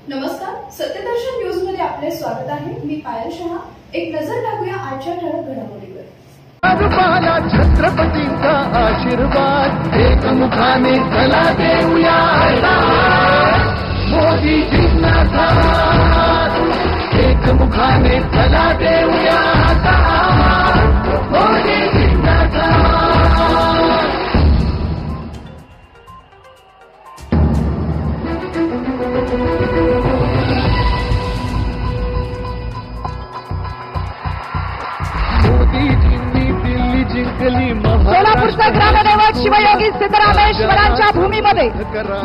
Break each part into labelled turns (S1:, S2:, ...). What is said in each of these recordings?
S1: नमस्कार, सत्यदर्शन न्यूज मध्ये आपले स्वागत आहे. मी पायल शहा. एक नजर टाकूया आजच्या ठळक घडामोडीवर.
S2: राजपाला छत्रपतींचा आशीर्वाद एकमुखाने चला देऊया मोदी जिंकण्याचा एकमुखाने चला देऊया मोदी जिंकण्याचा.
S3: सोलापूरचा ग्रामदैवत शिवयोगी सिद्धरामेश्वरांच्या भूमीमध्ये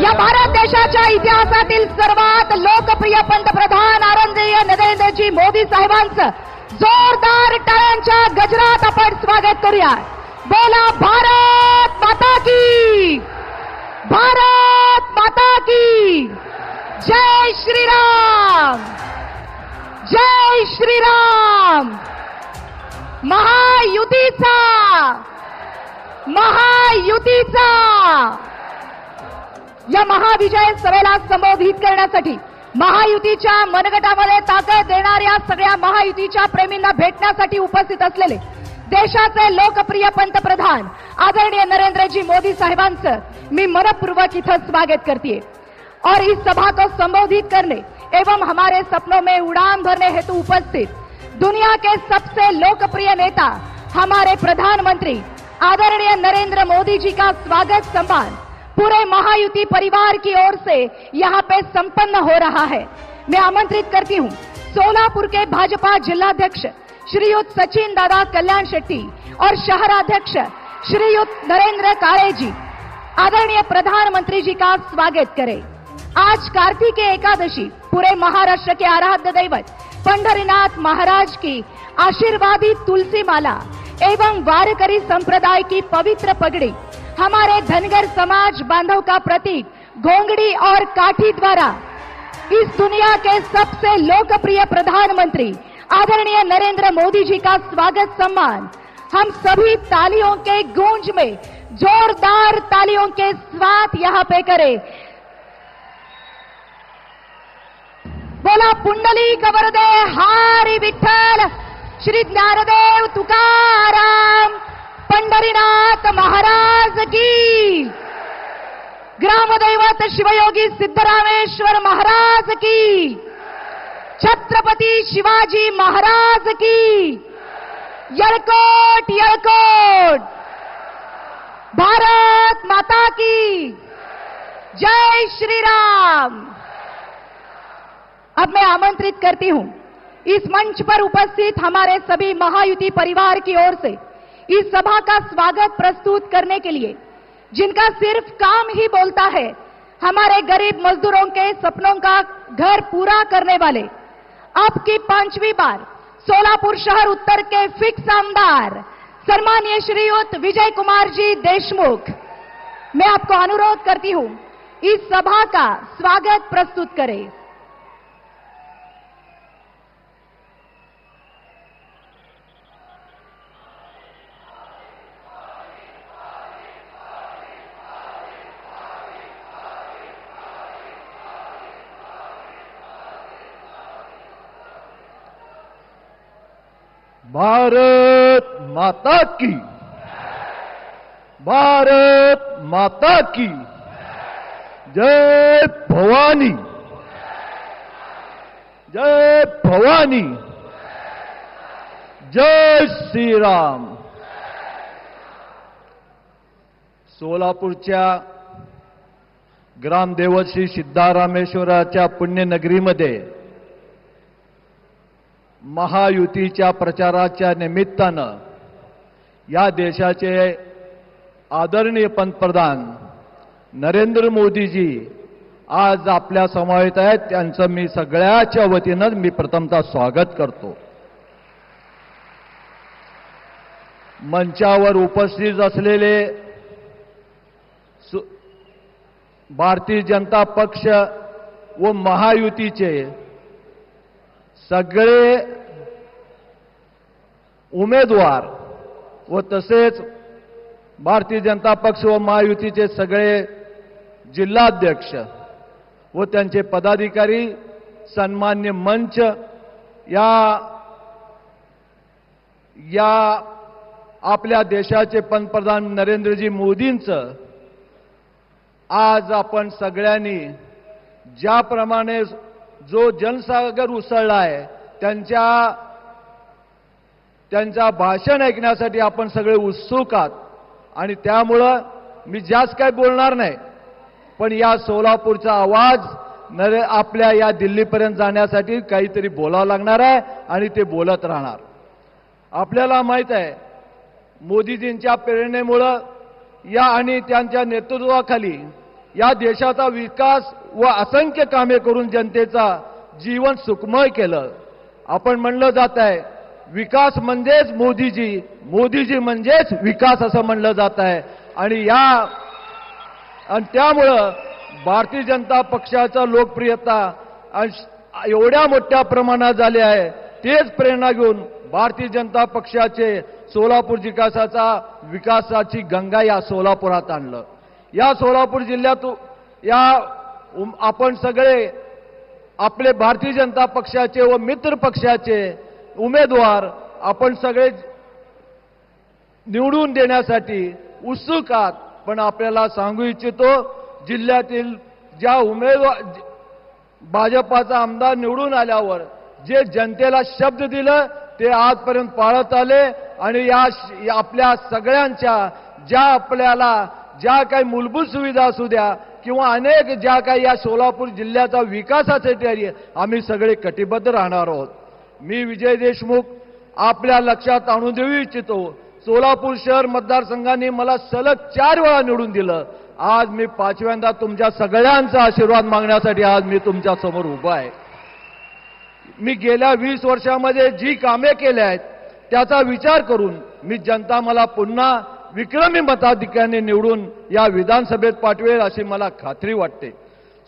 S3: या भारत देशाच्या इतिहासातील सर्वात लोकप्रिय पंतप्रधान आदरणीय नरेंद्रजी मोदी साहेबांचं जोरदार टाळ्यांच्या गजरात आपण स्वागत करूया. बोला भारत माता की, भारत माता की जय श्रीराम, जय श्रीराम. महायुतीचा या महाविजय सभेला संबोधित करण्यासाठी महायुतीच्या मनगटामध्ये ताकद देणाऱ्या सगळ्या महायुतीच्या प्रेमींना भेटण्यासाठी उपस्थित असलेले देशाचे लोकप्रिय पंतप्रधान आदरणीय नरेंद्रजी मोदी साहेबांचं मी मनपूर्वक इथं स्वागत करती और इस सभा को संबोधित करने एवं हमारे सपनों में उड़ान भरने हेतु उपस्थित दुनिया के सबसे लोकप्रिय नेता हमारे प्रधानमंत्री आदरणीय नरेंद्र मोदी जी का स्वागत सम्मान पूरे महायुति परिवार की ओर से यहाँ पे संपन्न हो रहा है. मैं आमंत्रित करती हूँ सोलापुर के भाजपा जिलाध्यक्ष श्रीयुत सचिन दादा कल्याण शेट्टी और शहराध्यक्ष श्रीयुत नरेंद्र काळे जी आदरणीय प्रधानमंत्री जी का स्वागत करें. आज कार्तिकेय एकादशी पूरे महाराष्ट्र के आराध्य दैवत पंढरीनाथ महाराज की आशीर्वादित तुलसी माला एवं वारकरी संप्रदाय की पवित्र पगड़ी हमारे धनगर समाज बांधव का प्रतीक घोंगड़ी और काठी द्वारा इस दुनिया के सबसे लोकप्रिय प्रधानमंत्री आदरणीय नरेंद्र मोदी जी का स्वागत सम्मान हम सभी तालियों के गूंज में जोरदार तालियों के साथ यहाँ पे करें. बोला पुंडलिक वरदे हरी विठ्ठल श्री ज्ञानदेव तुकाराम पंढरीनाथ महाराज की, ग्रामदैवत शिवयोगी सिद्धरामेश्वर महाराज की, छत्रपति शिवाजी महाराज की, यळकोट यळकोट. भारत माता की जय श्री राम. अब मैं आमंत्रित करती हूं इस मंच पर उपस्थित हमारे सभी महायुति परिवार की ओर से इस सभा का स्वागत प्रस्तुत करने के लिए, जिनका सिर्फ काम ही बोलता है, हमारे गरीब मजदूरों के सपनों का घर पूरा करने वाले अब की 5वीं बार सोलापुर शहर उत्तर के फिक्स आमदार सम्मानीय श्रीयुत विजय कुमार जी देशमुख. मैं आपको अनुरोध करती हूं इस सभा का स्वागत प्रस्तुत करें.
S2: भारत माता की, भारत माता की जय भवानी, जय भवानी, जय श्री राम. सोलापूरच्या ग्रामदेवत श्री सिद्धरामेश्वराच्या पुण्यनगरीमध्ये महायुतीच्या प्रचाराच्या निमित्तानं या देशाचे आदरणीय पंतप्रधान नरेंद्र मोदीजी आज आपल्या समवेत आहेत. त्यांचं मी सगळ्याच्या वतीनं मी प्रथमतः स्वागत करतो. मंचावर उपस्थित असलेले भारतीय जनता पक्ष व महायुतीचे सगळे उमेदवार व तसेच भारतीय जनता पक्ष व महायुतीचे सगळे जिल्हाध्यक्ष व त्यांचे पदाधिकारी सन्मान्य मंच या आपल्या देशाचे पंतप्रधान नरेंद्रजी मोदींचं आज आपण सगळ्यांनी ज्याप्रमाणे जो जनसागर उसळला आहे त्यांच्या भाषण ऐकण्यासाठी आपण सगळे उत्सुक आहात आणि त्यामुळं मी जास्त काय बोलणार नाही, पण या सोलापूरचा आवाज आपल्या या दिल्लीपर्यंत जाण्यासाठी काहीतरी बोलावं लागणार आहे आणि ते बोलत राहणार. आपल्याला माहित आहे मोदीजींच्या प्रेरणेमुळं या आणि त्यांच्या नेतृत्वाखाली या देशाचा विकास व असंख्य कामे करून जनतेचा जीवन सुखमय केलं. आपण म्हणलं जात आहे विकास म्हणजेच मोदीजी, मोदीजी म्हणजेच विकास असं म्हणलं जात आहे आणि त्यामुळं भारतीय जनता पक्षाचा लोकप्रियता एवढ्या मोठ्या प्रमाणात झाली आहे. तेच प्रेरणा घेऊन भारतीय जनता पक्षाचे सोलापूर विकासाची गंगा या सोलापुरात आणलं. या सोलापूर जिल्ह्यात आपण सगळे आपले भारतीय जनता पक्षाचे व मित्र पक्षाचे उमेदवार आपण सगळे निवडून देण्यासाठी उत्सुक आहात. पण आपल्याला सांगू इच्छितो जिल्ह्यातील ज्या उमेदवार भाजपाचा आमदार निवडून आल्यावर जे जनतेला शब्द दिलं ते आजपर्यंत पाळत आले आणि आपल्या सगळ्यांच्या ज्या काही मूलभूत सुविधा असू द्या किंवा अनेक ज्या काही या सोलापूर जिल्ह्याचा विकासासाठी आम्ही सगळे कटिबद्ध राहणार आहोत. मी विजय देशमुख आपल्या लक्षात आणून देऊ इच्छितो सोलापूर शहर मतदारसंघाने मला सलग 4 वेळा निवडून दिलं. आज मी 5व्यांदा तुमच्या सगळ्यांचा आशीर्वाद मागण्यासाठी आज मी तुमच्या समोर उभा आहे. मी गेल्या 20 वर्षामध्ये जी कामे केली आहेत त्याचा विचार करून मी जनता मला पुन्हा विक्रमी मताधिक्याने निवडून या विधानसभेत पाठवेल अशी मला खात्री वाटते.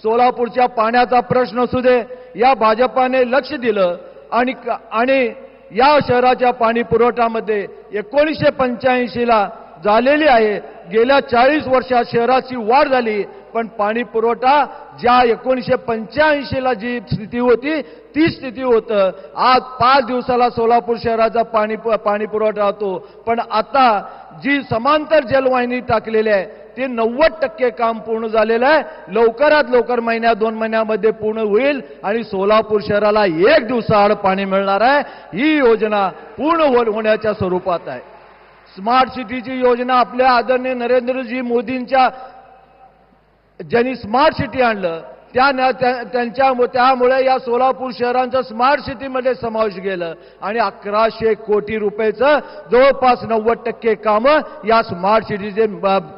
S2: सोलापूरच्या पाण्याचा प्रश्न असू दे, या भाजपाने लक्ष दिलं आणि या शहराच्या पाणी पुरवठ्यामध्ये 1985ला झालेली आहे. गेल्या 40 वर्षात शहराची वाढ झाली, पण पाणी पुरवठा ज्या 1985ला जी स्थिती होती ती स्थिती होतं. आज 5 दिवसाला सोलापूर शहराचा पाणी पुरवठा होतो, पण आता जी समांतर जलवाहिनी टाकलेली आहे ते 90% काम पूर्ण झालेलं आहे. लवकरात लवकर 1-2 महिन्यामध्ये पूर्ण होईल आणि सोलापूर शहराला 1 दिवसाआड पाणी मिळणार आहे. ही योजना पूर्ण होण्याच्या स्वरूपात आहे. स्मार्ट सिटीची योजना आपल्या आदरणीय नरेंद्रजी मोदींच्या ज्यांनी स्मार्ट सिटी आणलं त्यामुळे या सोलापूर शहरांचा स्मार्ट सिटीमध्ये समावेश केलं आणि 1100 कोटी रुपयाचं जवळपास 90% कामं या स्मार्ट सिटीचे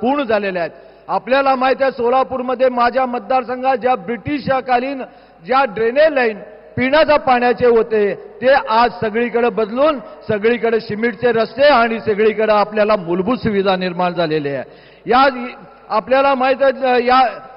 S2: पूर्ण झालेले आहेत. आपल्याला माहिती आहे सोलापूरमध्ये माझ्या मतदारसंघात ज्या ब्रिटिशकालीन ज्या ड्रेनेज लाईन पिण्याच्या पाण्याचे होते ते आज सगळीकडे बदलून सगळीकडे सिमेंटचे रस्ते आणि सगळीकडे आपल्याला मूलभूत सुविधा निर्माण झालेल्या आहे. आपल्याला माहित आहे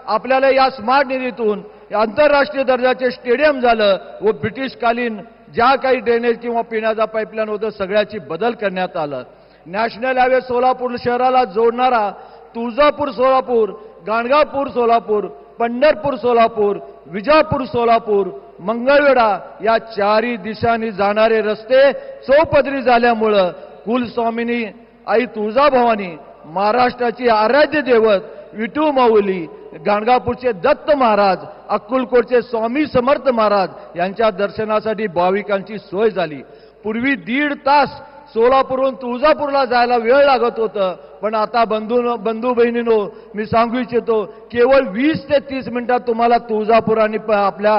S2: आपल्याला या स्मार्ट निधीतून आंतरराष्ट्रीय दर्जाचे स्टेडियम झालं व ब्रिटिशकालीन ज्या काही ड्रेनेज किंवा पिण्याचा पाईपलाईन होतं सगळ्याची बदल करण्यात आलं. नॅशनल हायवे सोलापूर शहराला जोडणारा तुळजापूर सोलापूर, गाणगापूर सोलापूर, पंढरपूर सोलापूर, विजापूर सोलापूर, मंगळवेढा या 4ही दिशांनी जाणारे रस्ते चौपदरी झाल्यामुळं कुलस्वामिनी आई तुळजाभवानी, महाराष्ट्राची आराध्य दैवत विठू माऊली, गाणगापूरचे दत्त महाराज, अक्कलकोटचे स्वामी समर्थ महाराज यांच्या दर्शनासाठी भाविकांची सोय झाली. पूर्वी 1.5 तास सोलापूरहून तुळजापूरला जायला वेळ लागत होतं, पण आता बंधू बहिणींनो मी सांगू इच्छितो केवळ 20 ते 30 मिनिटात तुम्हाला तुळजापूर आणि आपल्या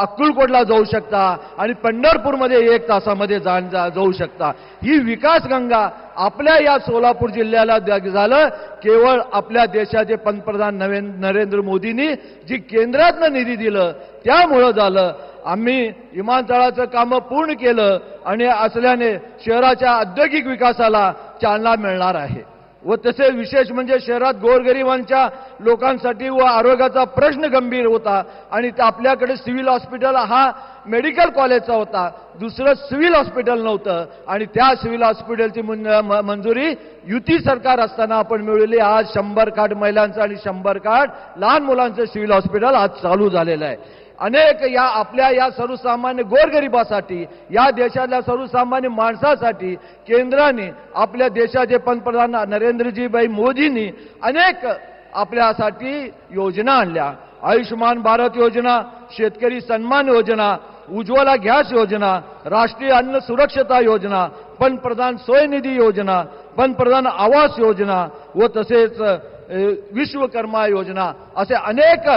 S2: अक्कलकोटला जाऊ शकता आणि पंढरपूरमध्ये 1 तासामध्ये जाऊ शकता. ही विकास गंगा आपल्या या सोलापूर जिल्ह्याला झालं केवळ आपल्या देशाचे पंतप्रधान नरेंद्र मोदींनी जी केंद्रातनं निधी दिलं त्यामुळं झालं. आम्ही विमानतळाचं कामं पूर्ण केलं आणि असल्याने शहराच्या औद्योगिक विकासाला चालना मिळणार आहे. व तसे विशेष म्हणजे शहरात गोरगरिबांच्या लोकांसाठी व आरोग्याचा प्रश्न गंभीर होता आणि आपल्याकडे सिव्हिल हॉस्पिटल हा मेडिकल कॉलेजचा होता, दुसरं सिव्हिल हॉस्पिटल नव्हतं आणि त्या सिव्हिल हॉस्पिटलची मंजुरी युती सरकार असताना आपण मिळवली. आज 100 खाट महिलांचं आणि 100 खाट लहान मुलांचं सिव्हिल हॉस्पिटल आज चालू झालेलं आहे. अनेक या आपल्या या सर्वसामान्य गोरगरिबासाठी, या देशातल्या सर्वसामान्य माणसासाठी केंद्राने, आपल्या देशाचे पंतप्रधान नरेंद्रजीभाई मोदींनी अनेक आपल्यासाठी योजना आणल्या. आयुष्यमान भारत योजना, शेतकरी सन्मान योजना, उज्ज्वला गॅस योजना, राष्ट्रीय अन्न सुरक्षता योजना, पंतप्रधान स्वनिधी योजना, पंतप्रधान आवास योजना व तसेच विश्वकर्मा योजना, असे अनेक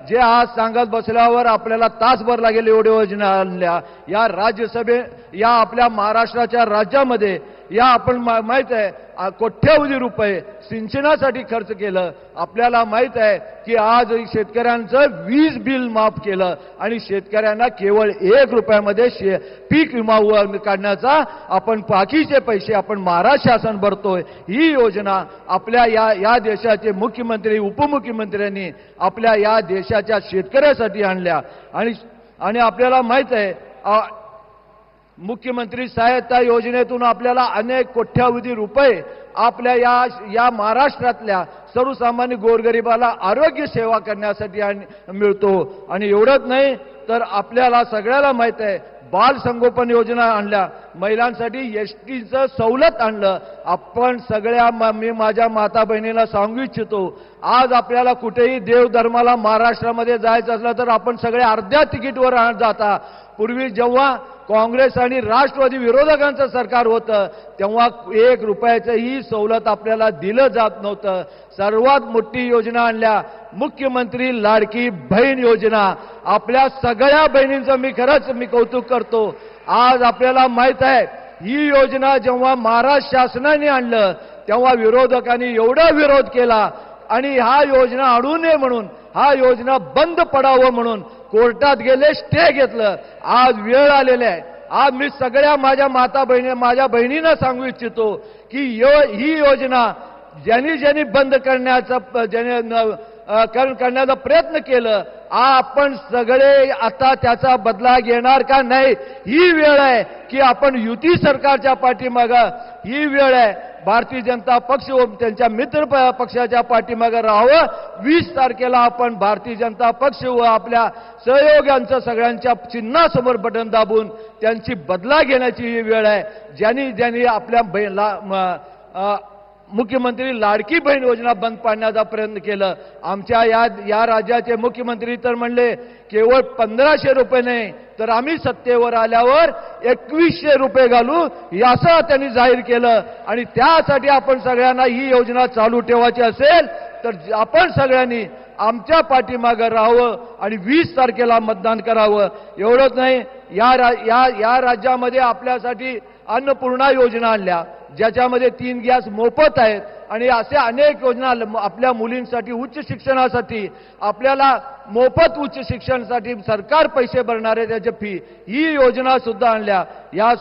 S2: जे आज सांगत बसल्यावर आपल्याला तासभर लागेल एवढ्या योजना आणल्या. या राज्यसभे, या आपल्या महाराष्ट्राच्या राज्यामध्ये या आपण माहित आहे कोट्यवधी रुपये सिंचनासाठी खर्च केलं. आपल्याला माहित आहे की आज शेतकऱ्यांचं वीज बिल माफ केलं आणि शेतकऱ्यांना केवळ 1 रुपयामध्ये पीक विमा काढण्याचा आपण बाकीचे पैसे आपण महाराष्ट्र शासन भरतोय. ही योजना आपल्या या देशाचे मुख्यमंत्री, उपमुख्यमंत्र्यांनी आपल्या या देशाच्या शेतकऱ्यासाठी आणल्या. आणि आपल्याला माहित आहे मुख्यमंत्री सहायता योजनेतून आपल्याला अनेक कोट्यावधी रुपये आपल्या या महाराष्ट्रातल्या सर्वसामान्य गोरगरिबाला आरोग्य सेवा करण्यासाठी मिळतो. आणि एवढंच नाही तर आपल्याला सगळ्याला माहित आहे बाल संगोपन योजना आणल्या, महिलांसाठी एसटीचं सवलत आणलं. आपण सगळ्या मी माझ्या माता बहिणीला सांगू इच्छितो, आज आपल्याला कुठेही देवधर्माला महाराष्ट्रामध्ये जायचं असलं तर आपण सगळे अर्ध्या तिकीटवर जाता. पूर्वी जेव्हा काँग्रेस आणि राष्ट्रवादी विरोधकांचं सरकार होतं तेव्हा 1 रुपयाचंही सवलत आपल्याला दिलं जात नव्हतं. सर्वात मोठी योजना आणल्या, मुख्यमंत्री लाडकी बहीण योजना. आपल्या सगळ्या बहिणींचं मी कौतुक करतो. आज आपल्याला माहित आहे ही योजना जेव्हा महाराष्ट्र शासनाने आणलं तेव्हा विरोधकांनी एवढा विरोध केला आणि हा योजना आणू नये म्हणून, हा योजना बंद पडावं म्हणून कोर्टात गेले, स्टे घेतलं. आज वेळ आलेली आहे. आज मी सगळ्या माझ्या बहिणींना सांगू इच्छितो की ही योजना ज्यांनी बंद करण्याचा प्रयत्न केलं, आपण सगळे आता त्याचा बदला घेणार का नाही. ही वेळ आहे की आपण युती सरकारच्या पाठीमागं, ही वेळ आहे भारतीय जनता पक्ष व त्यांच्या मित्र पक्षाच्या पाठीमागं राहावं. 20 तारखेला आपण भारतीय जनता पक्ष व आपल्या सहयोग्यांचं सगळ्यांच्या चिन्हासमोर बटन दाबून त्यांची बदला घेण्याची ही वेळ आहे. ज्यांनी आपल्या मुख्यमंत्री लाडकी बहीण योजना बंद पाडण्याचा प्रयत्न केलं. आमच्या या राज्याचे मुख्यमंत्री तर म्हणले केवळ 1500 रुपये नाही तर आम्ही सत्तेवर आल्यावर 2100 रुपये घालू, असं त्यांनी जाहीर केलं. आणि त्यासाठी आपण सगळ्यांना ही योजना चालू ठेवायची असेल तर आपण सगळ्यांनी आमच्या पाठीमागं राहावं आणि 20 तारखेला मतदान करावं. एवढंच नाही, या राज्यामध्ये आपल्यासाठी अन्नपूर्णा योजना आणल्या ज्याच्यामध्ये 3 गॅस मोफत आहेत आणि असे अनेक योजना. आपल्या मुलींसाठी उच्च शिक्षणासाठी आपल्याला मोफत उच्च शिक्षणासाठी सरकार पैसे भरणार आहे त्याची फी, ही योजना सुद्धा आणल्या. या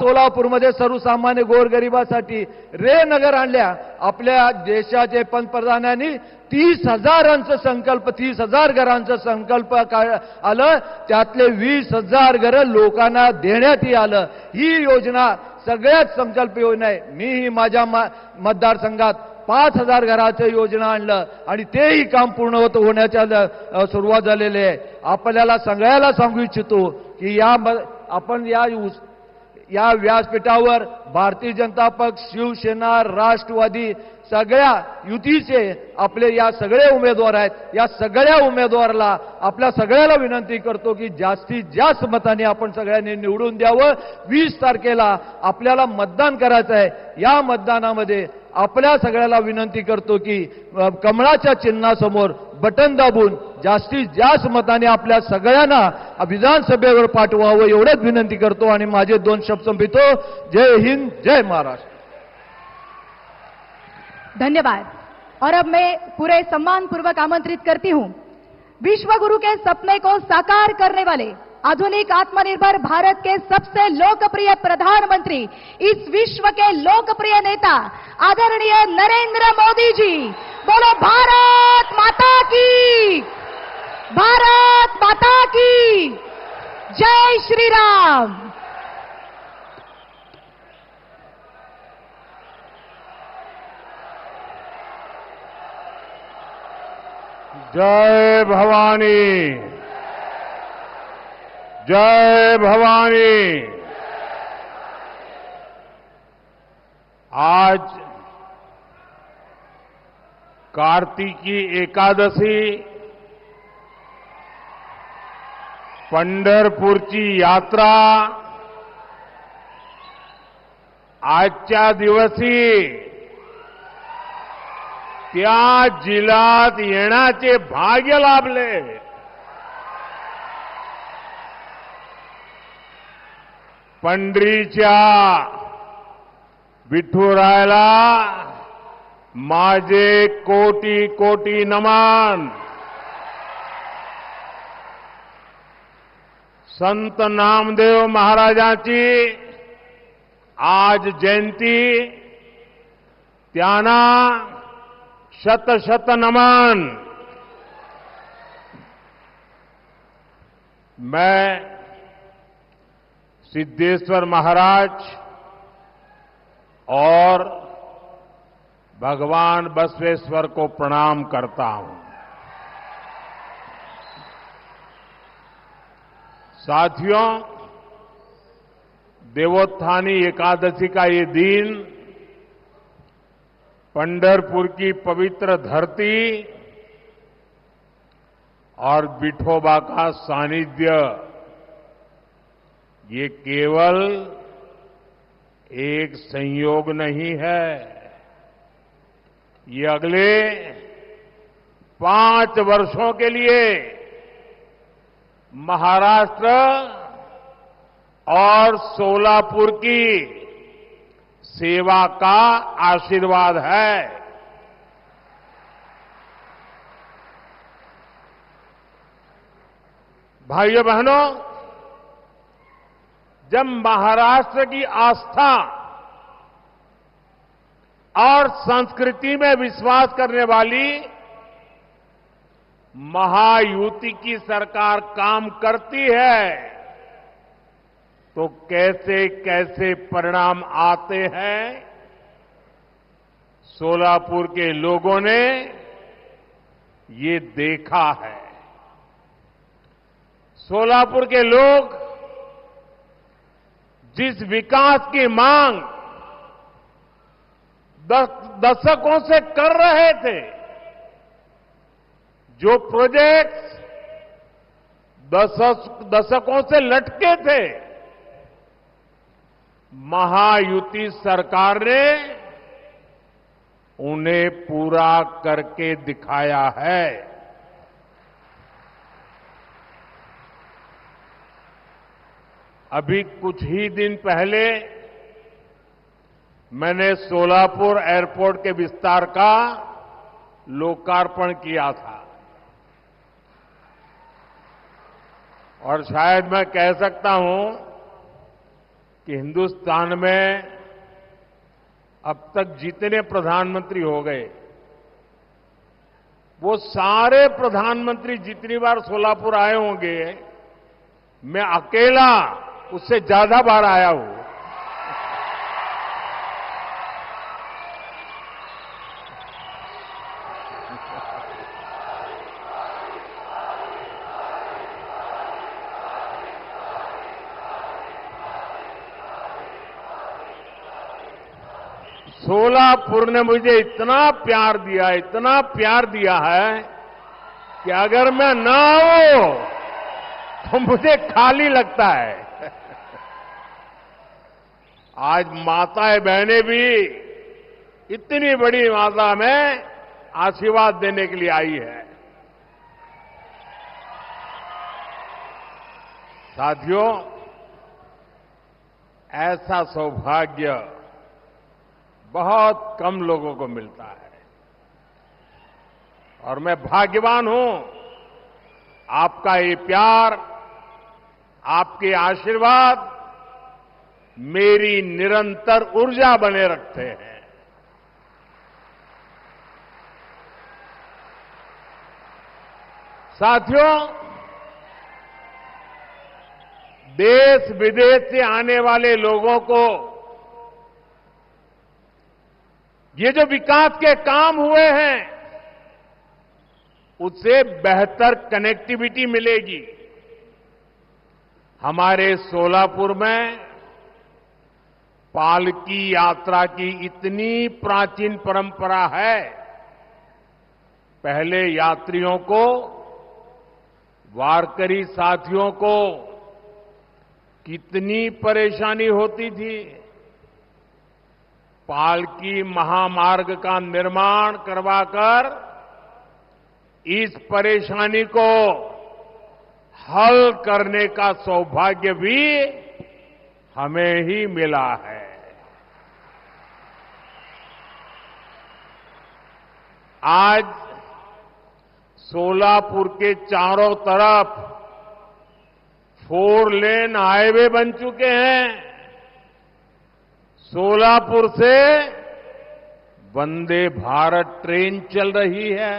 S2: सोलापूरमध्ये सर्वसामान्य गोरगरिबासाठी नगर आणल्या. आपल्या देशाचे पंतप्रधानांनी 30,000 घरांचा संकल्प आलं, त्यातले 20,000 घरं लोकांना देण्यातही आलं. ही योजना सगळ्यात संकल्प योजना आहे. मीही माझ्या मतदारसंघात 5,000 घराचं योजना आणलं आणि तेही काम पूर्ण होण्याच्या सुरुवात झालेली आहे. आपल्याला सगळ्याला सांगू इच्छितो की आपण या व्यासपीठावर भारतीय जनता पक्ष, शिवसेना, राष्ट्रवादी सगळ्या युतीचे आपले या सगळे उमेदवार आहेत. या सगळ्या उमेदवाराला आपल्या सगळ्याला विनंती करतो की जास्तीत जास्त मताने आपण सगळ्यांनी निवडून द्यावं. 20 तारखेला आपल्याला मतदान करायचं आहे. या मतदानामध्ये आपल्या सगळ्याला विनंती करतो की कमळाच्या चिन्हासमोर बटन दाबून जास्तीत जास्त मताने आपल्या सगळ्यांना विधानसभेवर पाठवावं एवढंच विनंती करतो आणि माझे 2 शब्द संपवितो. जय हिंद, जय महाराष्ट्र.
S3: धन्यवाद. और अब मैं पूरे सम्मान पूर्वक आमंत्रित करती हूं विश्व गुरु के सपने को साकार करने वाले आधुनिक आत्मनिर्भर भारत के सबसे लोकप्रिय प्रधानमंत्री, इस विश्व के लोकप्रिय नेता आदरणीय नरेंद्र मोदी जी. बोलो भारत माता की, भारत माता की जय श्री राम.
S4: जय भवानी, जय भवानी। आज कार्तिकी एकादशी, पंढरपूरची यात्रा आजच्या दिवशी त्या जिल्ह्यात येण्याचे भाग्य लाभले। पंढरीच्या विठुरायाला माझे कोटी कोटी नमन। संत नामदेव महाराजांची आज जयंती, त्यांना शत शत नमन। मैं सिद्धेश्वर महाराज और भगवान बसवेश्वर को प्रणाम करता हूं। साथियों, देवोत्थानी एकादशी का ये दिन पंढरपुर की पवित्र धरती और विठोबा का सानिध्य, ये केवल एक संयोग नहीं है, ये अगले 5 वर्षों के लिए महाराष्ट्र और सोलापुर की सेवा का आशीर्वाद है। भाइयों बहनों, जब महाराष्ट्र की आस्था और संस्कृति में विश्वास करने वाली महायुति की सरकार काम करती है, तो कैसे कैसे परिणाम आते हैं, सोलापुर के लोगों ने ये देखा है। सोलापुर के लोग जिस विकास की मांग दशकों से कर रहे थे, जो प्रोजेक्ट्स दशकों से लटके थे, महायुति सरकार ने उन्हें पूरा करके दिखाया है। अभी कुछ ही दिन पहले मैंने सोलापुर एयरपोर्ट के विस्तार का लोकार्पण किया था, और शायद मैं कह सकता हूं कि हिंदुस्तान में अब तक जितने प्रधानमंत्री हो गए, वो सारे प्रधानमंत्री जितनी बार सोलापुर आए होंगे, मैं अकेला उससे ज्यादा बार आया हूं। सोलापुर ने मुझे इतना प्यार दिया है कि अगर मैं ना आऊं तो मुझे खाली लगता है। आज माताएं बहनें भी इतनी बड़ी मात्रा में आशीर्वाद देने के लिए आई है। साथियों, ऐसा सौभाग्य बहुत कम लोगों को मिलता है, और मैं भाग्यवान हूं। आपका ये प्यार, आपके आशीर्वाद मेरी निरंतर ऊर्जा बने रखते हैं। साथियों, देश विदेश से आने वाले लोगों को ये जो विकास के काम हुए हैं, उससे बेहतर कनेक्टिविटी मिलेगी। हमारे सोलापुर में पालकी यात्रा की इतनी प्राचीन परंपरा है। पहले यात्रियों को, वारकरी साथियों को कितनी परेशानी होती थी। पालकी महामार्ग का निर्माण करवाकर इस परेशानी को हल करने का सौभाग्य भी हमें ही मिला है। आज सोलापुर के चारों तरफ 4 लेन हाईवे बन चुके हैं। सोलापुर से वंदे भारत ट्रेन चल रही है।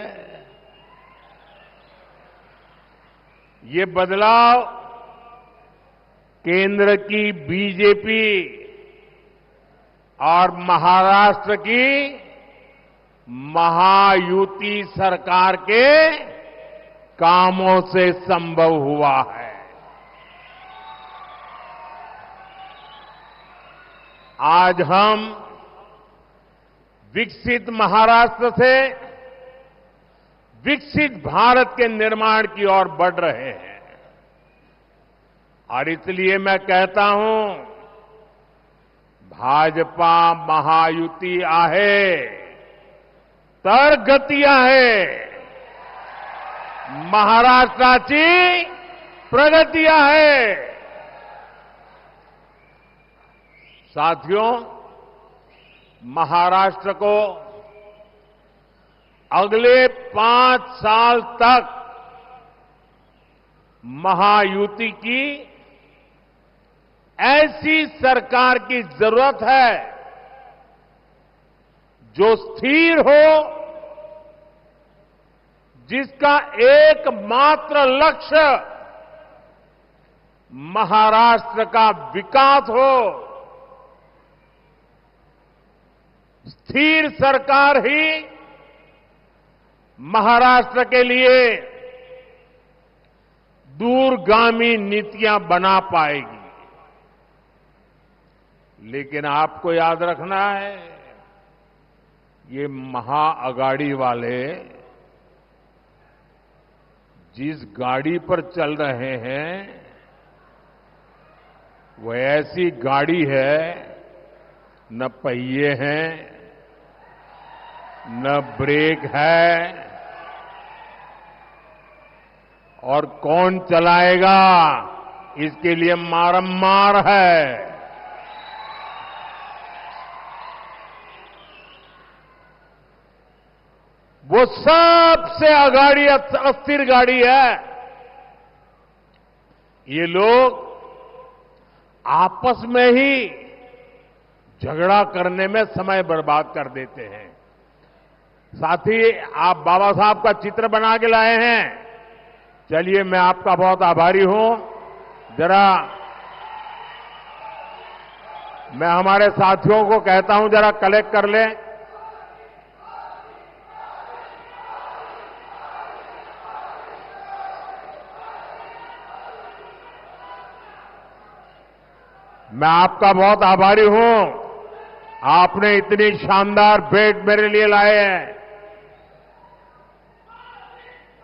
S4: ये बदलाव केंद्र की बीजेपी और महाराष्ट्र की महायुति सरकार के कामों से संभव हुआ है। आज हम विकसित महाराष्ट्र से विकसित भारत के निर्माण की ओर बढ़ रहे हैं। और इसलिए मैं कहता हूं, भाजपा महायुति आहे तर गती आहे, महाराष्ट्राची प्रगती आहे। साथियों, महाराष्ट्र को अगले 5 साल तक महायुति की ऐसी सरकार की जरूरत है जो स्थिर हो, जिसका एकमात्र लक्ष्य महाराष्ट्र का विकास हो। स्थिर सरकार ही महाराष्ट्र के लिए दूरगामी नीतियां बना पाएगी। लेकिन आपको याद रखना है, ये महाअगाड़ी वाले जिस गाड़ी पर चल रहे हैं वो ऐसी गाड़ी है, न पहिए हैं, न ब्रेक है, और कौन चलाएगा इसके लिए मारम्मार है। वो सबसे अगाड़ी अस्थिर गाड़ी है। ये लोग आपस में ही झगड़ा करने में समय बर्बाद कर देते हैं। साथ ही आप बाबा साहब का चित्र बना के लाए हैं। चलिए, मैं आपका बहुत आभारी हूं। जरा मैं हमारे साथियों को कहता हूं, जरा कलेक्ट कर लें। मैं आपका बहुत आभारी हूं। आपने इतनी शानदार भेंट मेरे लिए लाए हैं।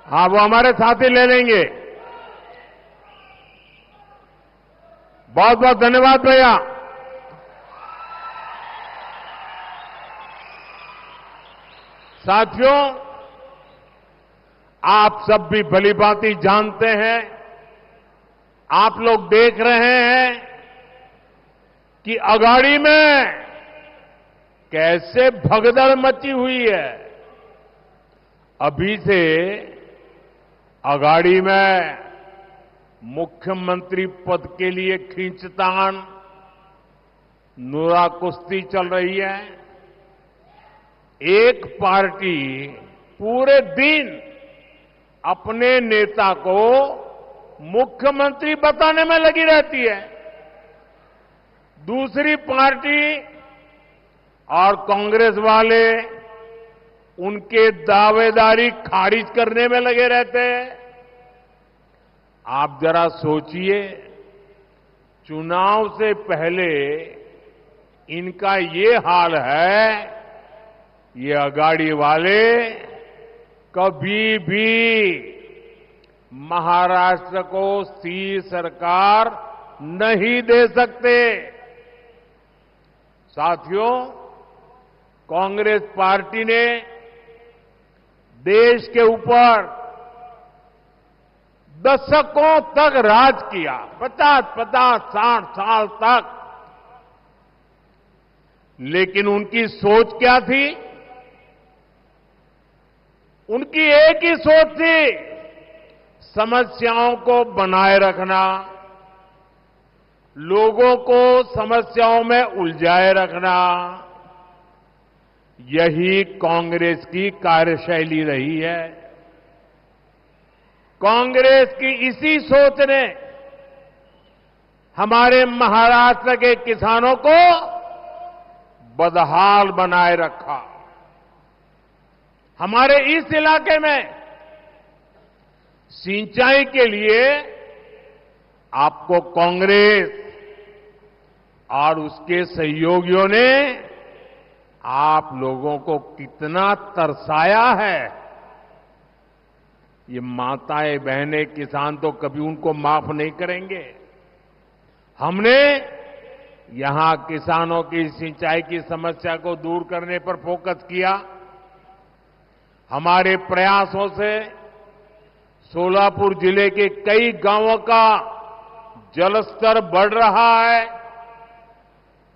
S4: हाँ, वो हमारे साथी ले लेंगे। बहुत बहुत धन्यवाद भैया। साथियों, आप सब भी भलीभांति जानते हैं, आप लोग देख रहे हैं कि अगाड़ी में कैसे भगदड़ मची हुई है। अभी से अगाड़ी में मुख्यमंत्री पद के लिए खींचतान, नूरा कुश्ती चल रही है। एक पार्टी पूरे दिन अपने नेता को मुख्यमंत्री बताने में लगी रहती है। दूसरी पार्टी और कांग्रेस वाले उनके दावेदारी खारिज करने में लगे रहते हैं। आप जरा सोचिए, चुनाव से पहले इनका ये हाल है, ये अगाड़ी वाले कभी भी महाराष्ट्र को स्थिर सरकार नहीं दे सकते। साथियों, कांग्रेस पार्टी ने देश के ऊपर दशकों तक राज किया, 50-60 साल तक। लेकिन उनकी सोच क्या थी? उनकी एक ही सोच थी, समस्याओं को बनाए रखना, लोगों को समस्याओं में उलझाए रखना। यही कांग्रेस की कार्यशैली रही है। कांग्रेस की इसी सोच ने हमारे महाराष्ट्र के किसानों को बदहाल बनाए रखा। हमारे इस इलाके में सिंचाई के लिए आपको कांग्रेस और उसके सहयोगियों ने आप लोगों को कितना तरसाया है। ये माताएं बहनें किसान तो कभी उनको माफ नहीं करेंगे। हमने यहां किसानों की सिंचाई की समस्या को दूर करने पर फोकस किया। हमारे प्रयासों से सोलापुर जिले के कई गांवों का जलस्तर बढ़ रहा है।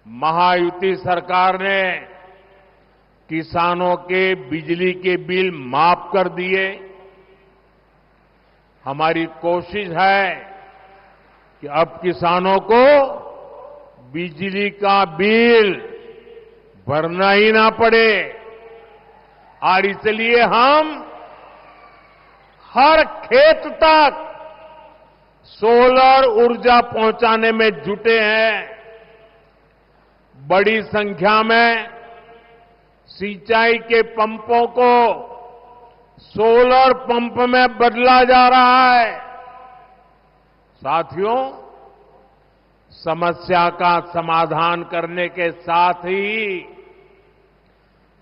S4: महायुति सरकार ने किसानों के बिजली के बिल माफ कर दिए। हमारी कोशिश है कि अब किसानों को बिजली का बिल भरना ही ना पड़े, और इसलिए हम हर खेत तक सोलर ऊर्जा पहुंचाने में जुटे हैं। बड़ी संख्या में सिंचाई के पंपों को सोलर पंप में बदला जा रहा है। साथियों, समस्या का समाधान करने के साथ ही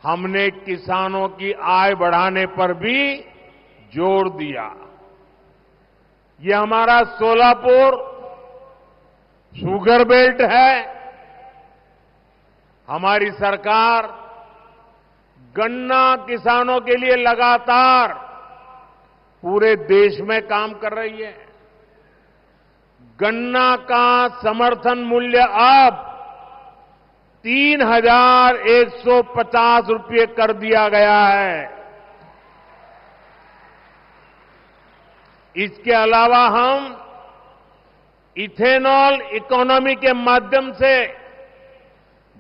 S4: हमने किसानों की आय बढ़ाने पर भी जोर दिया। ये हमारा सोलापुर शुगर बेल्ट है। हमारी सरकार गन्ना किसानों के लिए लगातार पूरे देश में काम कर रही है। गन्ना का समर्थन मूल्य अब 3,150 रुपये कर दिया गया है। इसके अलावा हम इथेनॉल इकोनॉमी के माध्यम से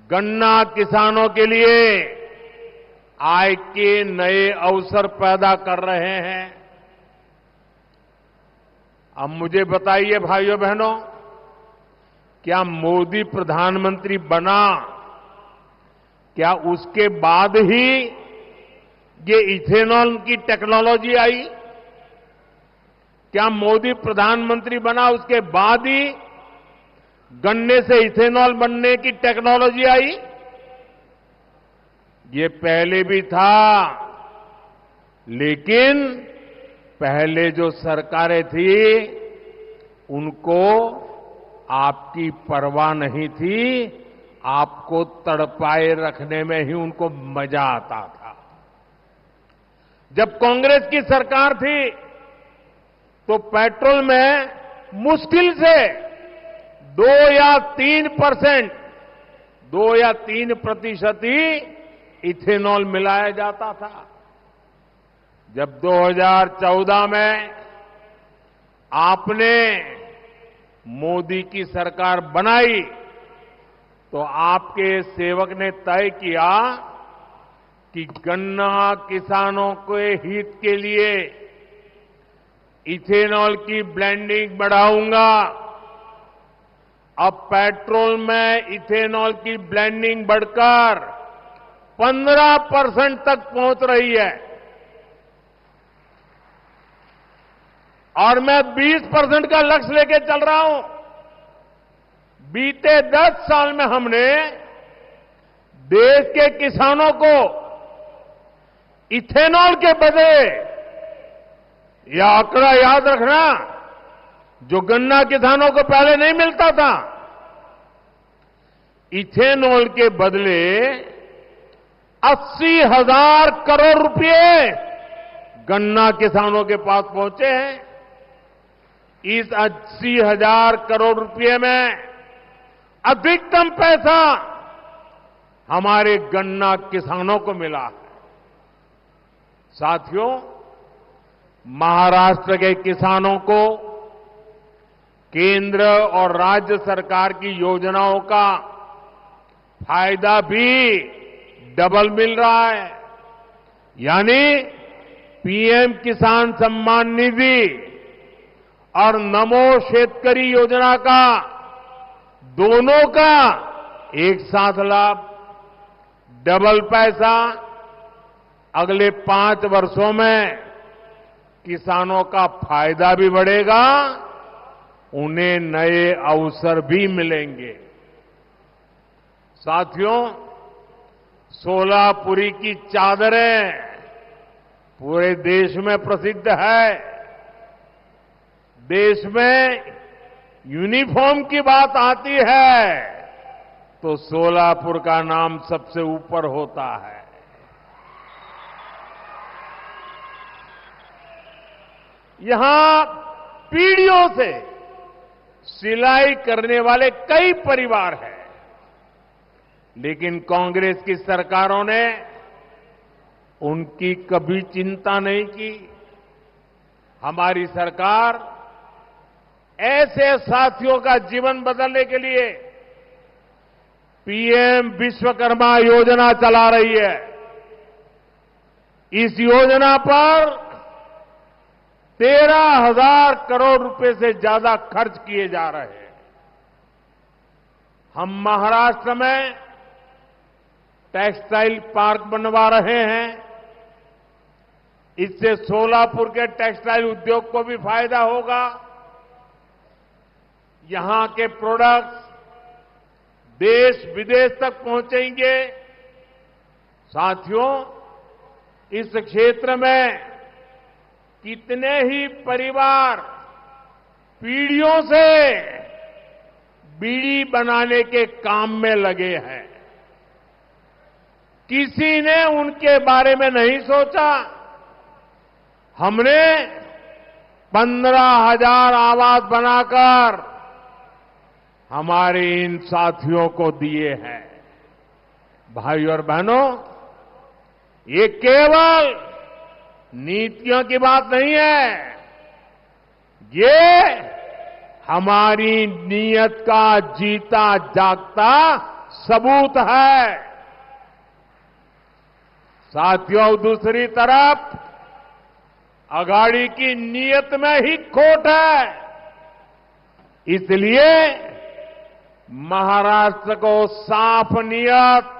S4: गन्ना किसानों के लिए आय के नए अवसर पैदा कर रहे हैं। अब मुझे बताइए भाइयों बहनों, क्या मोदी प्रधानमंत्री बना, क्या उसके बाद ही ये इथेनॉल की टेक्नोलॉजी आई? क्या मोदी प्रधानमंत्री बना उसके बाद ही गन्ने से इथेनॉल बनने की टेक्नोलॉजी आई? ये पहले भी था, लेकिन पहले जो सरकारें थी उनको आपकी परवाह नहीं थी। आपको तड़पाए रखने में ही उनको मजा आता था। जब कांग्रेस की सरकार थी तो पेट्रोल में मुश्किल से 2 या 3% ही इथेनॉल मिलाया जाता था। जब 2014 में आपने मोदी की सरकार बनाई तो आपके सेवक ने तय किया कि गन्ना किसानों के हित के लिए इथेनॉल की ब्लेंडिंग बढ़ाऊंगा। अब पेट्रोल में इथेनॉल की ब्लेंडिंग बढ़कर 15% तक पहुंच रही है और मैं 20% का लक्ष्य लेके चल रहा हूं। बीते 10 साल में हमने देश के किसानों को इथेनॉल के बदले, यह आंकड़ा याद रखना, जो गन्ना किसानों को पहले नहीं मिलता था, इथेनॉल के बदले 80,000 करोड़ रुपए गन्ना किसानों के पास पहुंचे हैं। इस 80,000 करोड़ रुपए में अधिकतम पैसा हमारे गन्ना किसानों को मिला है। साथियों, महाराष्ट्र के किसानों को केंद्र और राज्य सरकार की योजनाओं का फायदा भी डबल मिल रहा है। यानी पीएम किसान सम्मान निधि और नमो शेतकरी योजना का, दोनों का एक साथ लाभ, डबल पैसा। अगले 5 वर्षों में किसानों का फायदा भी बढ़ेगा, उन्हें नए अवसर भी मिलेंगे। साथियों, सोलापुरी की चादरें पूरे देश में प्रसिद्ध है। देश में यूनिफॉर्म की बात आती है तो सोलापुर का नाम सबसे ऊपर होता है। यहां पीढ़ियों से सिलाई करने वाले कई परिवार हैं, लेकिन कांग्रेस की सरकारों ने उनकी कभी चिंता नहीं की। हमारी सरकार ऐसे साथियों का जीवन बदलने के लिए पीएम विश्वकर्मा योजना चला रही है। इस योजना पर 13,000 करोड़ रुपए से ज्यादा खर्च किए जा रहे हैं। हम महाराष्ट्र में टेक्सटाइल पार्क बनवा रहे हैं। इससे सोलापुर के टेक्सटाइल उद्योग को भी फायदा होगा। यहां के प्रोडक्ट्स देश विदेश तक पहुंचेंगे। साथियों, इस क्षेत्र में कितने ही परिवार पीढ़ियों से बीड़ी बनाने के काम में लगे हैं। किसी ने उनके बारे में नहीं सोचा। हमने 15,000 आवास बनाकर हमारे इन साथियों को दिए हैं। भाई और बहनों, ये केवल नीतियों की बात नहीं है, ये हमारी नीयत का जीता जागता सबूत है। साथियों, दूसरी तरफ अघाड़ी की नीयत में ही खोट है। इसलिए महाराष्ट्र को साफ नीयत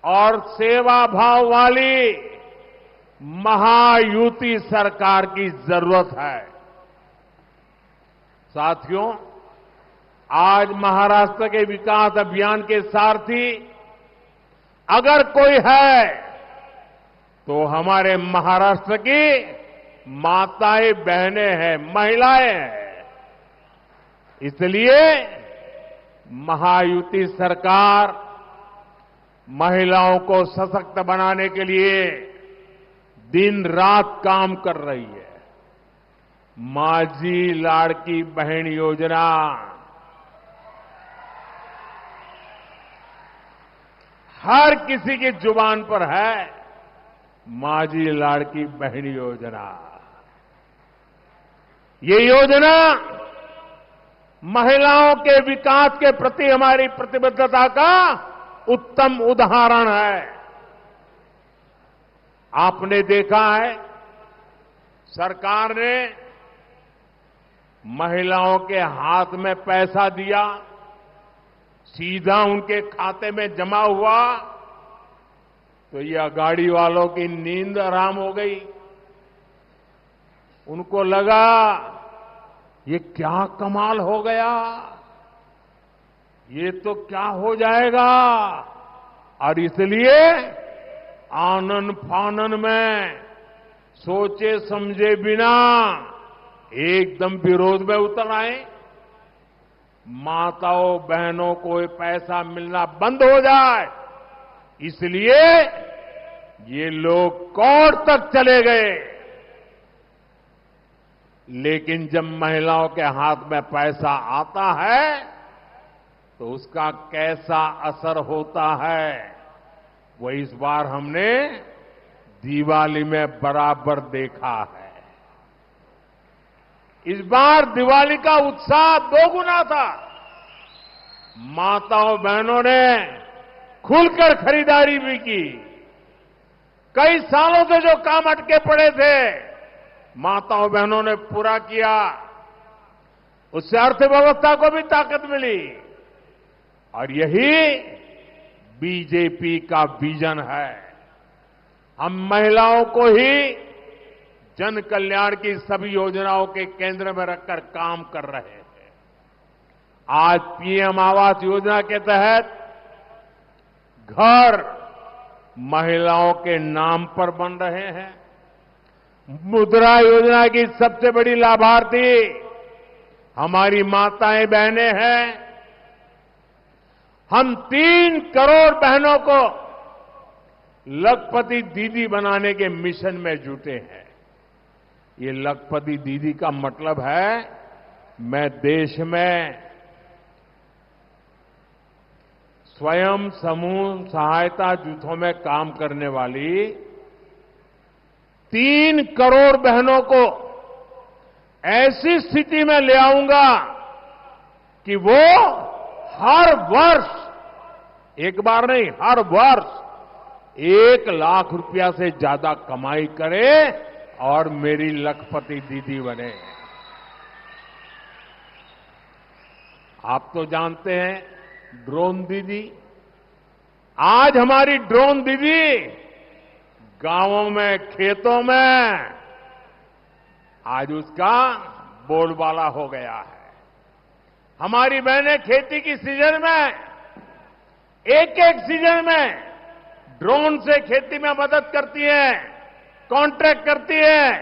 S4: और सेवा भाव वाली महायुति सरकार की जरूरत है। साथियों, आज महाराष्ट्र के विकास अभियान के सारथी अगर कोई है तो हमारे महाराष्ट्र की माताएं बहनें हैं, महिलाएं हैं। इसलिए महायुति सरकार महिलाओं को सशक्त बनाने के लिए दिन रात काम कर रही है। माझी लाड़की बहन योजना हर किसी की जुबान पर है। माझी लाड़की बहन योजना, ये योजना महिलाओं के विकास के प्रति हमारी प्रतिबद्धता का उत्तम उदाहरण है। आपने देखा है, सरकार ने महिलाओं के हाथ में पैसा दिया, सीधा उनके खाते में जमा हुआ तो ये अगाड़ी वालों की नींद आराम हो गई। उनको लगा ये क्या कमाल हो गया, ये तो क्या हो जाएगा, और इसलिए आनन फानन में सोचे समझे बिना एकदम विरोध में उतर आए। माताओं बहनों को ये पैसा मिलना बंद हो जाए, इसलिए ये लोग कोर्ट तक चले गए। लेकिन जब महिलाओं के हाथ में पैसा आता है तो उसका कैसा असर होता है वो इस बार हमने दिवाली में बराबर देखा है। इस बार दिवाली का उत्साह दोगुना था। माताओं बहनों ने खुलकर खरीदारी भी की। कई सालों से जो काम अटके पड़े थे माताओं बहनों ने पूरा किया। उससे अर्थव्यवस्था को भी ताकत मिली, और यही बीजेपी का विजन है। हम महिलाओं को ही जन कल्याण की सभी योजनाओं के केंद्र में रखकर काम कर रहे हैं। आज पीएम आवास योजना के तहत घर महिलाओं के नाम पर बन रहे हैं। मुद्रा योजना की सबसे बड़ी लाभार्थी हमारी माताएं बहनें हैं। हम 3 करोड़ बहनों को लखपति दीदी बनाने के मिशन में जुटे हैं। ये लखपति दीदी का मतलब है मैं देश में स्वयं समूह सहायता जूथों में काम करने वाली 3 करोड़ बहनों को ऐसी स्थिति में ले आऊंगा कि वो हर वर्ष, एक बार नहीं हर वर्ष 1 लाख रुपया से ज्यादा कमाई करे और मेरी लखपति दीदी बने। आप तो जानते हैं ड्रोन दीदी। आज हमारी ड्रोन दीदी गांवों में, खेतों में आज उसका बोलबाला हो गया है। हमारी बहनें खेती की सीजन में, एक एक सीजन में ड्रोन से खेती में मदद करती हैं, कॉन्ट्रैक्ट करती हैं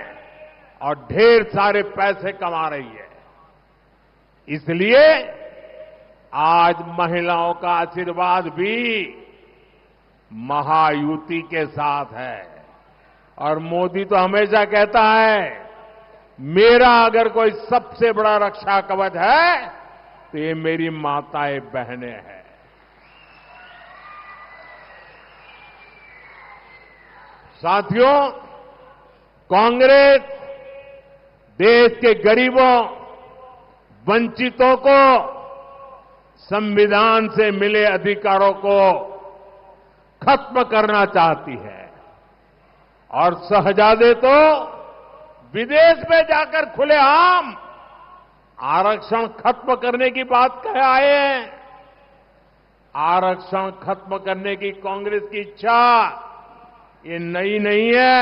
S4: और ढेर सारे पैसे कमा रही है। इसलिए आज महिलाओं का आशीर्वाद भी महायुति के साथ है। और मोदी तो हमेशा कहता है मेरा अगर कोई सबसे बड़ा रक्षा कवच है तो ये मेरी माताएं बहनें हैं। साथियों, कांग्रेस देश के गरीबों, वंचितों को संविधान से मिले अधिकारों को खत्म करना चाहती है, और शहजादे तो विदेश में जाकर खुलेआम आरक्षण खत्म करने की बात कह आए हैं। आरक्षण खत्म करने की कांग्रेस की इच्छा ये नई नहीं है।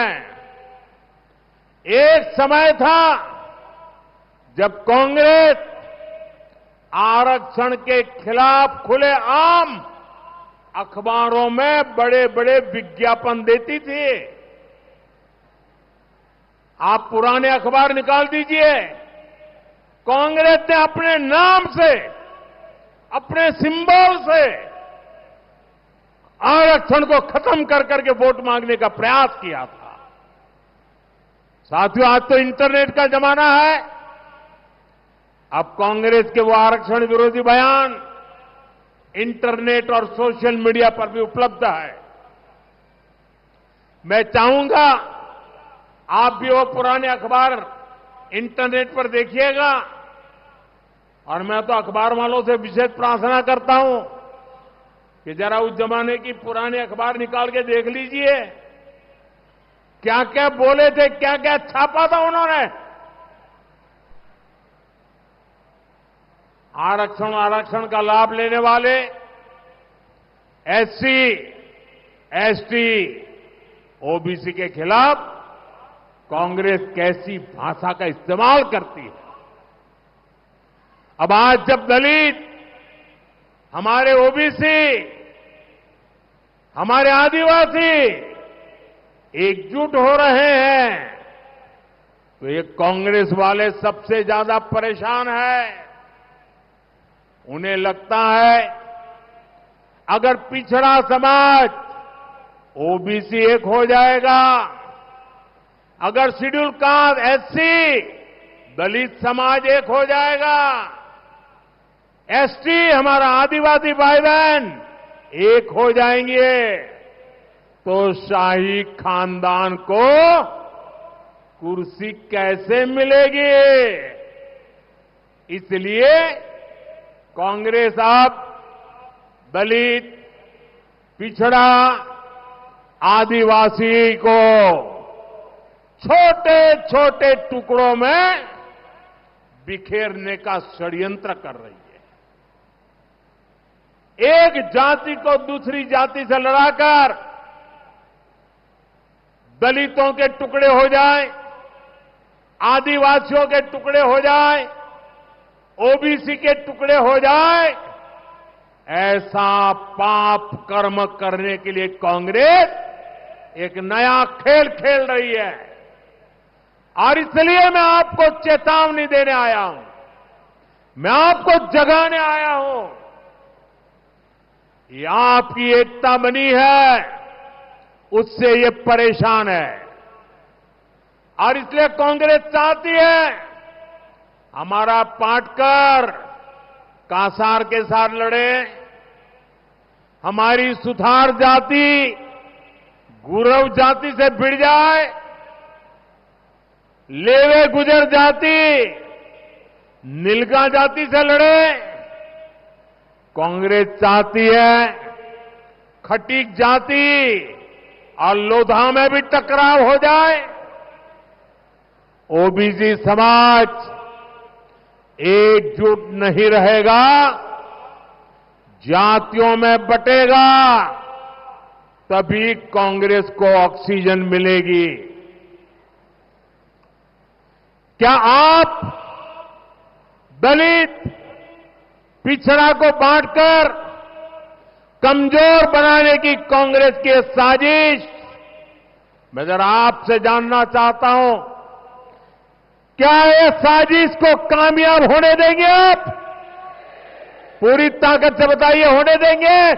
S4: एक समय था जब कांग्रेस आरक्षण के खिलाफ खुलेआम अखबारों में बड़े बड़े विज्ञापन देती थी। आप पुराने अखबार निकाल दीजिए, कांग्रेस ने अपने नाम से, अपने सिंबल से आरक्षण को खत्म कर करके वोट मांगने का प्रयास किया था। साथियों, आज तो इंटरनेट का जमाना है। अब कांग्रेस के वो आरक्षण विरोधी बयान इंटरनेट और सोशल मीडिया पर भी उपलब्ध है। मैं चाहूंगा आप भी वो पुराने अखबार इंटरनेट पर देखिएगा, और मैं तो अखबार वालों से विशेष प्रार्थना करता हूं कि जरा उस जमाने की पुराने अखबार निकाल के देख लीजिए, क्या क्या बोले थे, क्या क्या छापा था उन्होंने। आरक्षण का लाभ लेने वाले एससी, एसटी, ओबीसी के खिलाफ कांग्रेस कैसी भाषा का इस्तेमाल करती है। अब आज जब दलित, हमारे ओबीसी, हमारे आदिवासी एकजुट हो रहे हैं तो ये कांग्रेस वाले सबसे ज्यादा परेशान है। उन्हें लगता है अगर पिछड़ा समाज ओबीसी एक हो जाएगा, अगर शेड्यूल कास्ट एससी दलित समाज एक हो जाएगा, एसटी हमारा आदिवासी भाई बहन एक हो जाएंगे तो शाही खानदान को कुर्सी कैसे मिलेगी। इसलिए कांग्रेस अब दलित, पिछड़ा, आदिवासी को छोटे छोटे टुकड़ों में बिखेरने का षड्यंत्र कर रही है। एक जाति को दूसरी जाति से लड़ाकर दलितों के टुकड़े हो जाए, आदिवासियों के टुकड़े हो जाए, ओबीसी के टुकड़े हो जाए, ऐसा पाप कर्म करने के लिए कांग्रेस एक नया खेल खेल रही है। और इसलिए मैं आपको चेतावनी देने आया हूं, मैं आपको जगाने आया हूं। ये आपकी एकता बनी है, उससे ये परेशान है। और इसलिए कांग्रेस चाहती है हमारा पाटकर कांसार के साथ लड़े, हमारी सुथार जाति गुरव जाति से भिड़ जाए, लेवे गुजर जाति नीलगा जाति से लड़े। कांग्रेस चाहती है खटीक जाति और लोधा में भी टकराव हो जाए, ओबीसी समाज एकजुट नहीं रहेगा, जातियों में बटेगा, तभी कांग्रेस को ऑक्सीजन मिलेगी। क्या आप दलित, पिछड़ा को बांटकर कमजोर बनाने की कांग्रेस की साजिश, मैं जरा आपसे जानना चाहता हूं, क्या ये साजिश को कामयाब होने देंगे आप? पूरी ताकत से बताइए, होने देंगे?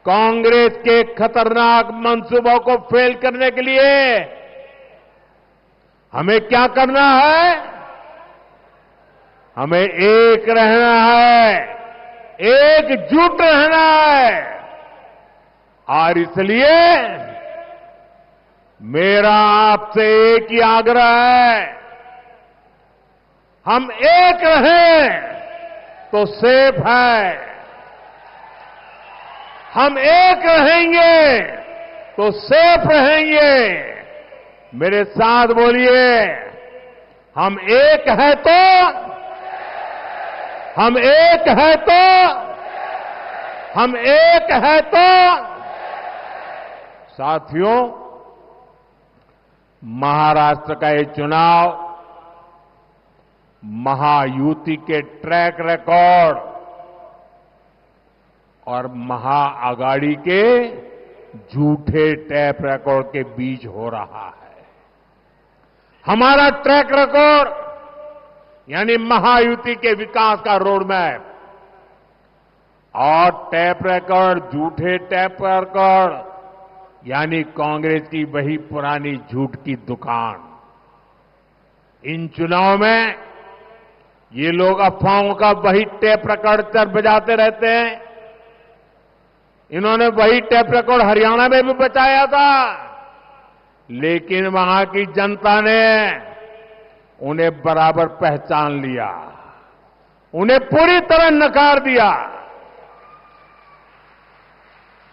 S4: कांग्रेस के खतरनाक मंसूबों को फेल करने के लिए हमें क्या करना है? हमें एक रहना है, एकजुट रहना है। और इसलिए मेरा आपसे एक ही आग्रह है, हम एक रहें तो सेफ है, हम एक रहेंगे तो सेफ रहेंगे। मेरे साथ बोलिए, हम एक है तो, हम एक है तो, हम एक है तो। साथियों, महाराष्ट्र का ये चुनाव महायुति के ट्रैक रिकॉर्ड और महाआघाड़ी के झूठे टैप रिकॉर्ड के बीच हो रहा है। हमारा ट्रैक रिकॉर्ड यानी महायुति के विकास का रोड मैप और टैप रिकॉर्ड, झूठे टैप रिकॉर्ड यानी कांग्रेस की वही पुरानी झूठ की दुकान। इन चुनाव में ये लोग अफवाहों का वही टेप रिकॉर्ड बजाते रहते हैं। इन्होंने वही टेप रिकॉर्ड हरियाणा में भी बचाया था, लेकिन वहां की जनता ने उन्हें बराबर पहचान लिया, उन्हें पूरी तरह नकार दिया।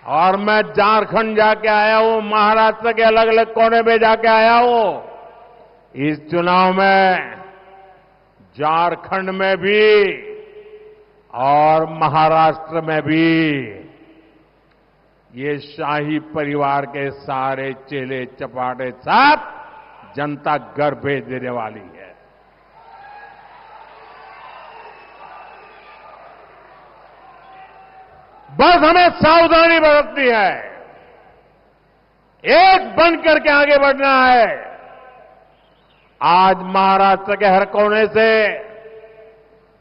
S4: और मैं झारखंड जाके आया हूं, महाराष्ट्र के अलग अलग कोने में जाके आया हूं। इस चुनाव में झारखंड में भी और महाराष्ट्र में भी ये शाही परिवार के सारे चेले चपाटे सब जनता घर भेज देने वाली है। बस हमें सावधानी बरतनी है, एक बन करके आगे बढ़ना है। आज महाराष्ट्र के हर कोने से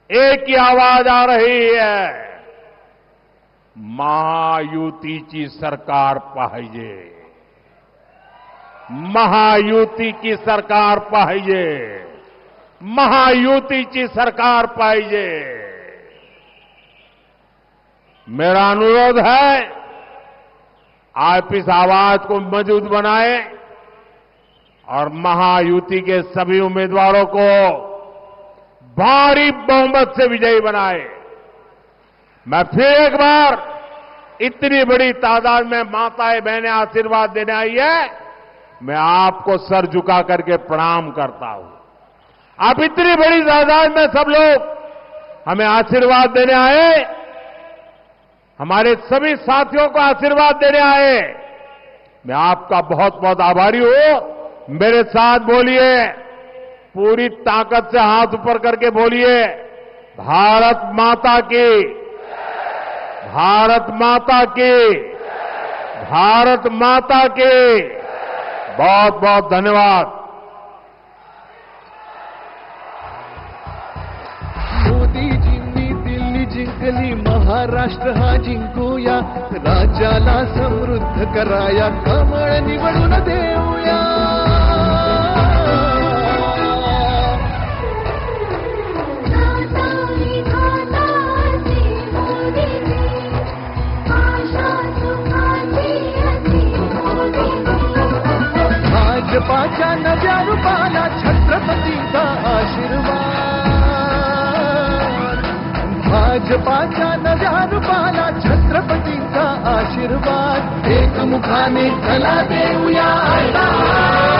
S4: एक ही आवाज आ रही है, महायुतीची सरकार पाहिजे, महायुतीची सरकार पाहिजे, महायुतीची सरकार पाहिजे। मेरा अनुरोध है, आप इस आवाज को मजबूत बनाएं और महायुति के सभी उम्मीदवारों को भारी बहुमत से विजयी बनाए। मैं फिर एक बार, इतनी बड़ी तादाद में माताएं बहनें आशीर्वाद देने आई है, मैं आपको सर झुका करके प्रणाम करता हूं। आप इतनी बड़ी तादाद में सब लोग हमें आशीर्वाद देने आए, हमारे सभी साथियों को आशीर्वाद देने आए, मैं आपका बहुत बहुत आभारी हूं। मेरे साथ बोलिए, पूरी ताकत से हाथ ऊपर करके बोलिए, भारत माता की, भारत माता की, भारत माता की। बहुत बहुत धन्यवाद।
S5: मोदीजींनी दिल्ली जिंकली, महाराष्ट्र हा जिंकूया, राज्याला समृद्ध कराया, कमळ निवडून देऊया। भाजपाच्या नव्या रूपाला छत्रपतींचा आशीर्वाद, भाजपाच्या नव्या रूपाला छत्रपतींचा आशीर्वाद, एकमुखाने चला देऊया आता।